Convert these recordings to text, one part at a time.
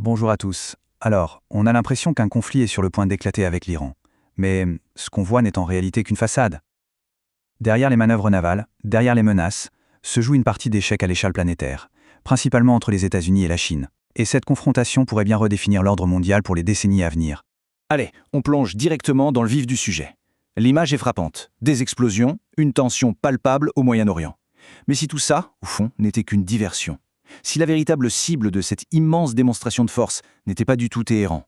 Bonjour à tous. Alors, on a l'impression qu'un conflit est sur le point d'éclater avec l'Iran. Mais ce qu'on voit n'est en réalité qu'une façade. Derrière les manœuvres navales, derrière les menaces, se joue une partie d'échec à l'échelle planétaire, principalement entre les États-Unis et la Chine. Et cette confrontation pourrait bien redéfinir l'ordre mondial pour les décennies à venir. Allez, on plonge directement dans le vif du sujet. L'image est frappante. Des explosions, une tension palpable au Moyen-Orient. Mais si tout ça, au fond, n'était qu'une diversion, si la véritable cible de cette immense démonstration de force n'était pas du tout Téhéran.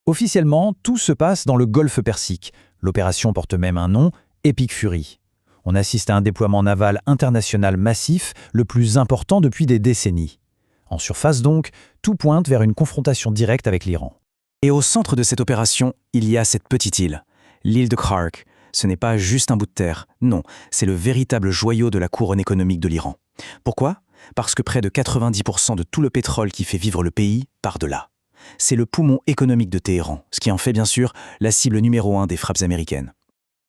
Officiellement, tout se passe dans le Golfe Persique. L'opération porte même un nom, Epic Fury. On assiste à un déploiement naval international massif, le plus important depuis des décennies. En surface donc, tout pointe vers une confrontation directe avec l'Iran. Et au centre de cette opération, il y a cette petite île, l'île de Khark. Ce n'est pas juste un bout de terre, non, c'est le véritable joyau de la couronne économique de l'Iran. Pourquoi ? Parce que près de 90% de tout le pétrole qui fait vivre le pays part de là. C'est le poumon économique de Téhéran, ce qui en fait bien sûr la cible numéro 1 des frappes américaines.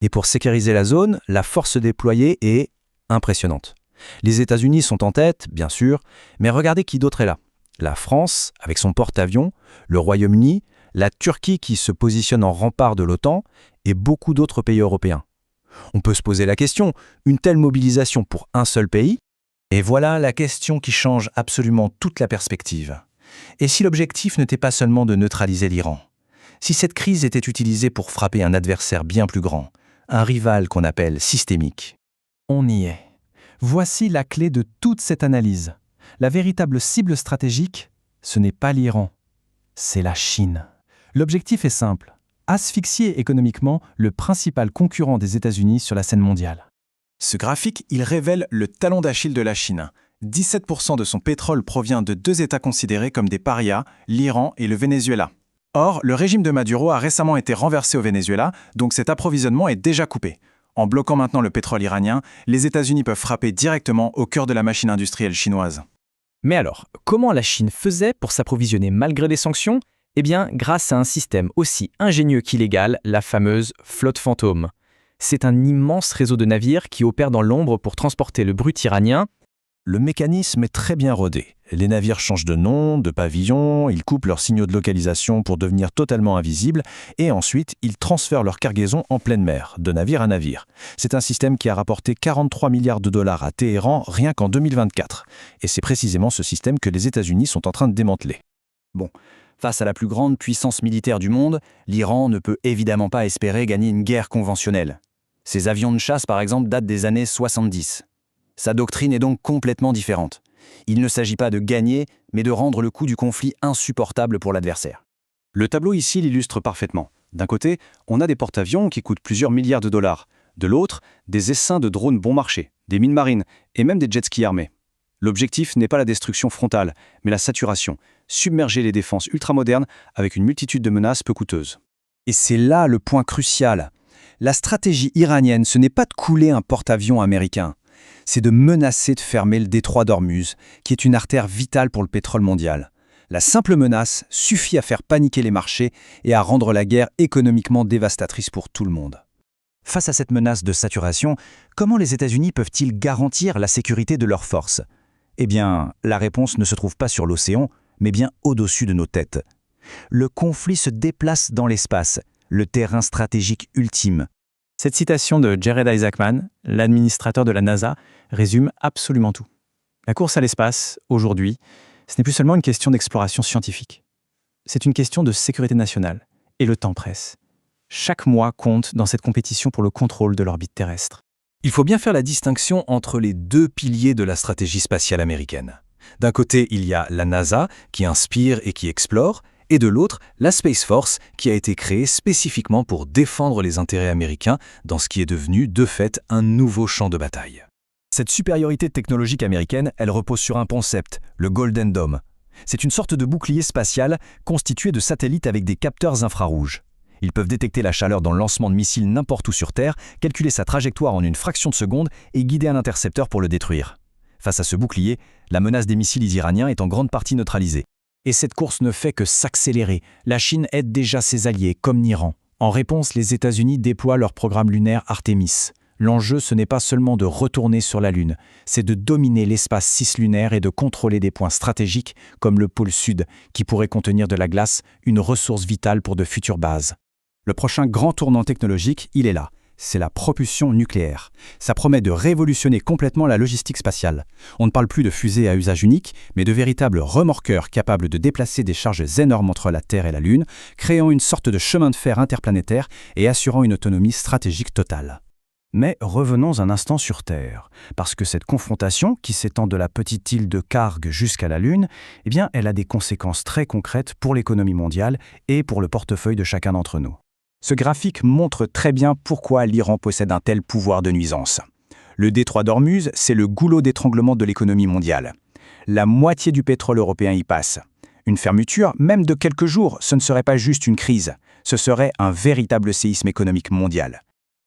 Et pour sécuriser la zone, la force déployée est impressionnante. Les États-Unis sont en tête, bien sûr, mais regardez qui d'autre est là. La France, avec son porte-avions, le Royaume-Uni, la Turquie qui se positionne en rempart de l'OTAN et beaucoup d'autres pays européens. On peut se poser la question, une telle mobilisation pour un seul pays ? Et voilà la question qui change absolument toute la perspective. Et si l'objectif n'était pas seulement de neutraliser l'Iran ? Si cette crise était utilisée pour frapper un adversaire bien plus grand, un rival qu'on appelle systémique ? On y est. Voici la clé de toute cette analyse. La véritable cible stratégique, ce n'est pas l'Iran, c'est la Chine. L'objectif est simple, asphyxier économiquement le principal concurrent des États-Unis sur la scène mondiale. Ce graphique, il révèle le talon d'Achille de la Chine. 17% de son pétrole provient de deux États considérés comme des parias, l'Iran et le Venezuela. Or, le régime de Maduro a récemment été renversé au Venezuela, donc cet approvisionnement est déjà coupé. En bloquant maintenant le pétrole iranien, les États-Unis peuvent frapper directement au cœur de la machine industrielle chinoise. Mais alors, comment la Chine faisait pour s'approvisionner malgré les sanctions ? Eh bien, grâce à un système aussi ingénieux qu'illégal, la fameuse flotte fantôme. C'est un immense réseau de navires qui opère dans l'ombre pour transporter le brut iranien. Le mécanisme est très bien rodé. Les navires changent de nom, de pavillon, ils coupent leurs signaux de localisation pour devenir totalement invisibles et ensuite ils transfèrent leur cargaison en pleine mer, de navire à navire. C'est un système qui a rapporté 43 milliards de dollars à Téhéran rien qu'en 2024. Et c'est précisément ce système que les États-Unis sont en train de démanteler. Bon, face à la plus grande puissance militaire du monde, l'Iran ne peut évidemment pas espérer gagner une guerre conventionnelle. Ses avions de chasse, par exemple, datent des années 70. Sa doctrine est donc complètement différente. Il ne s'agit pas de gagner, mais de rendre le coût du conflit insupportable pour l'adversaire. Le tableau ici l'illustre parfaitement. D'un côté, on a des porte-avions qui coûtent plusieurs milliards de dollars. De l'autre, des essaims de drones bon marché, des mines marines et même des jet-skis armés. L'objectif n'est pas la destruction frontale, mais la saturation, submerger les défenses ultramodernes avec une multitude de menaces peu coûteuses. Et c'est là le point crucial. La stratégie iranienne, ce n'est pas de couler un porte-avions américain, c'est de menacer de fermer le détroit d'Ormuz, qui est une artère vitale pour le pétrole mondial. La simple menace suffit à faire paniquer les marchés et à rendre la guerre économiquement dévastatrice pour tout le monde. Face à cette menace de saturation, comment les États-Unis peuvent-ils garantir la sécurité de leurs forces ? Eh bien, la réponse ne se trouve pas sur l'océan, mais bien au-dessus de nos têtes. Le conflit se déplace dans l'espace, le terrain stratégique ultime. Cette citation de Jared Isaacman, l'administrateur de la NASA, résume absolument tout. La course à l'espace, aujourd'hui, ce n'est plus seulement une question d'exploration scientifique. C'est une question de sécurité nationale, et le temps presse. Chaque mois compte dans cette compétition pour le contrôle de l'orbite terrestre. Il faut bien faire la distinction entre les deux piliers de la stratégie spatiale américaine. D'un côté, il y a la NASA, qui inspire et qui explore, et de l'autre, la Space Force, qui a été créée spécifiquement pour défendre les intérêts américains dans ce qui est devenu, de fait, un nouveau champ de bataille. Cette supériorité technologique américaine, elle repose sur un concept, le Golden Dome. C'est une sorte de bouclier spatial constitué de satellites avec des capteurs infrarouges. Ils peuvent détecter la chaleur dans le lancement de missiles n'importe où sur Terre, calculer sa trajectoire en une fraction de seconde et guider un intercepteur pour le détruire. Face à ce bouclier, la menace des missiles iraniens est en grande partie neutralisée. Et cette course ne fait que s'accélérer. La Chine aide déjà ses alliés, comme l'Iran. En réponse, les États-Unis déploient leur programme lunaire Artemis. L'enjeu, ce n'est pas seulement de retourner sur la Lune, c'est de dominer l'espace cislunaire et de contrôler des points stratégiques comme le pôle Sud, qui pourrait contenir de la glace, une ressource vitale pour de futures bases. Le prochain grand tournant technologique, il est là. C'est la propulsion nucléaire. Ça promet de révolutionner complètement la logistique spatiale. On ne parle plus de fusées à usage unique, mais de véritables remorqueurs capables de déplacer des charges énormes entre la Terre et la Lune, créant une sorte de chemin de fer interplanétaire et assurant une autonomie stratégique totale. Mais revenons un instant sur Terre, parce que cette confrontation, qui s'étend de la petite île de Kharg jusqu'à la Lune, eh bien, elle a des conséquences très concrètes pour l'économie mondiale et pour le portefeuille de chacun d'entre nous. Ce graphique montre très bien pourquoi l'Iran possède un tel pouvoir de nuisance. Le détroit d'Ormuz, c'est le goulot d'étranglement de l'économie mondiale. La moitié du pétrole européen y passe. Une fermeture, même de quelques jours, ce ne serait pas juste une crise, ce serait un véritable séisme économique mondial.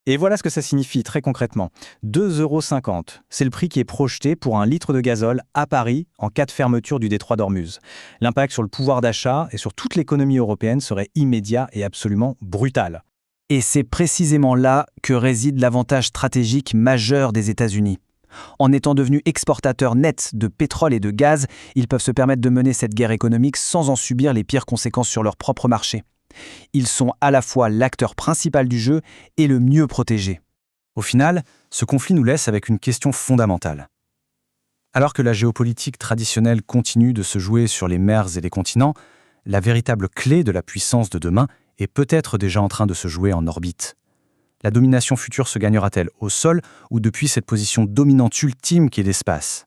Et voilà ce que ça signifie très concrètement. 2,50 €, c'est le prix qui est projeté pour un litre de gazole à Paris en cas de fermeture du détroit d'Ormuz. L'impact sur le pouvoir d'achat et sur toute l'économie européenne serait immédiat et absolument brutal. Et c'est précisément là que réside l'avantage stratégique majeur des États-Unis. En étant devenus exportateurs nets de pétrole et de gaz, ils peuvent se permettre de mener cette guerre économique sans en subir les pires conséquences sur leur propre marché. Ils sont à la fois l'acteur principal du jeu et le mieux protégé. Au final, ce conflit nous laisse avec une question fondamentale. Alors que la géopolitique traditionnelle continue de se jouer sur les mers et les continents, la véritable clé de la puissance de demain est peut-être déjà en train de se jouer en orbite. La domination future se gagnera-t-elle au sol ou depuis cette position dominante ultime qu'est l'espace ?